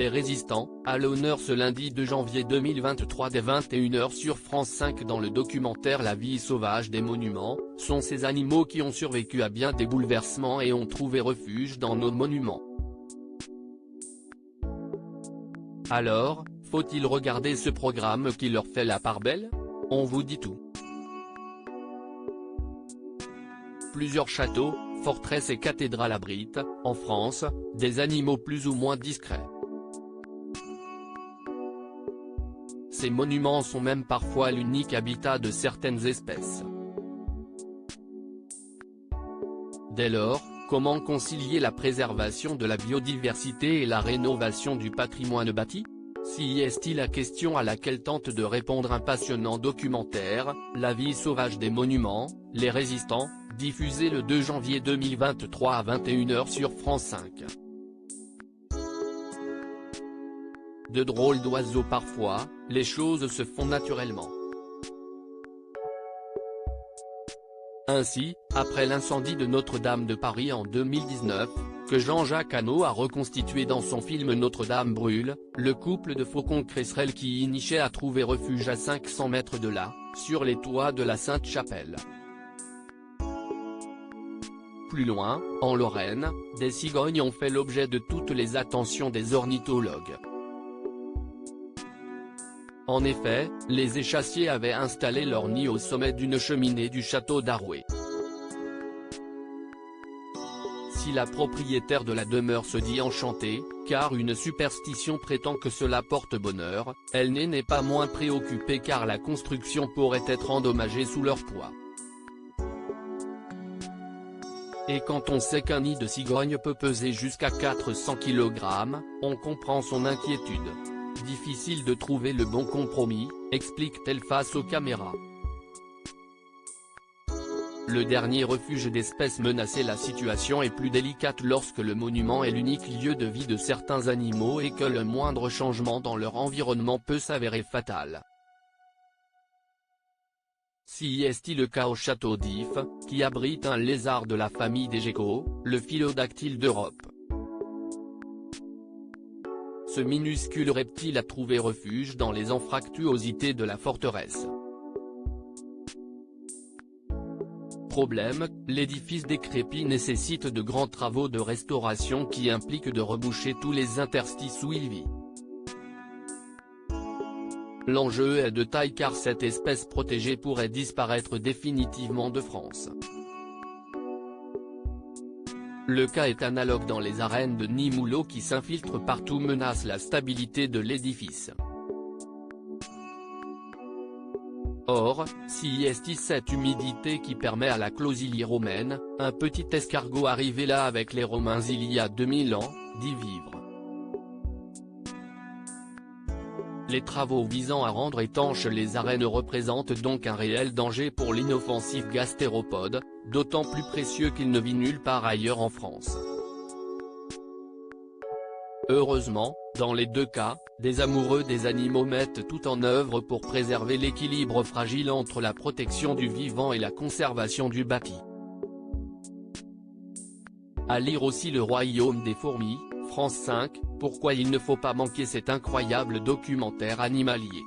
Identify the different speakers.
Speaker 1: Les résistants, à l'honneur ce lundi 2 janvier 2023 dès 21h sur France 5 dans le documentaire La vie sauvage des monuments, sont ces animaux qui ont survécu à bien des bouleversements et ont trouvé refuge dans nos monuments. Alors, faut-il regarder ce programme qui leur fait la part belle? On vous dit tout. Plusieurs châteaux, forteresses et cathédrales abritent, en France, des animaux plus ou moins discrets. Ces monuments sont même parfois l'unique habitat de certaines espèces. Dès lors, comment concilier la préservation de la biodiversité et la rénovation du patrimoine bâti? Si est-il la question à laquelle tente de répondre un passionnant documentaire, La vie sauvage des monuments, Les résistants, diffusé le 2 janvier 2023 à 21h sur France 5. De drôles d'oiseaux parfois, les choses se font naturellement. Ainsi, après l'incendie de Notre-Dame de Paris en 2019, que Jean-Jacques Hano a reconstitué dans son film Notre-Dame brûle, le couple de faucons-cresserelles qui y nichait a trouvé refuge à 500 mètres de là, sur les toits de la Sainte-Chapelle. Plus loin, en Lorraine, des cigognes ont fait l'objet de toutes les attentions des ornithologues. En effet, les échassiers avaient installé leur nid au sommet d'une cheminée du château d'Arouet. Si la propriétaire de la demeure se dit enchantée, car une superstition prétend que cela porte bonheur, elle n'est pas moins préoccupée car la construction pourrait être endommagée sous leur poids. Et quand on sait qu'un nid de cigogne peut peser jusqu'à 400 kg, on comprend son inquiétude. Difficile de trouver le bon compromis, explique-t-elle face aux caméras. Le dernier refuge d'espèces menacées. La situation est plus délicate lorsque le monument est l'unique lieu de vie de certains animaux et que le moindre changement dans leur environnement peut s'avérer fatal. Si est-il le cas au château d'If, qui abrite un lézard de la famille des geckos, le philodactyle d'Europe. Ce minuscule reptile a trouvé refuge dans les anfractuosités de la forteresse. Problème, l'édifice décrépit nécessite de grands travaux de restauration qui impliquent de reboucher tous les interstices où il vit. L'enjeu est de taille car cette espèce protégée pourrait disparaître définitivement de France. Le cas est analogue dans les arènes de nids moulots qui s'infiltrent partout menacent la stabilité de l'édifice. Or, si est cette humidité qui permet à la Closylie romaine, un petit escargot arrivé là avec les Romains il y a 2000 ans, d'y vivre. Les travaux visant à rendre étanches les arènes représentent donc un réel danger pour l'inoffensif gastéropode, d'autant plus précieux qu'il ne vit nulle part ailleurs en France. Heureusement, dans les deux cas, des amoureux des animaux mettent tout en œuvre pour préserver l'équilibre fragile entre la protection du vivant et la conservation du bâti. À lire aussi Le Royaume des fourmis, France 5, pourquoi il ne faut pas manquer cet incroyable documentaire animalier.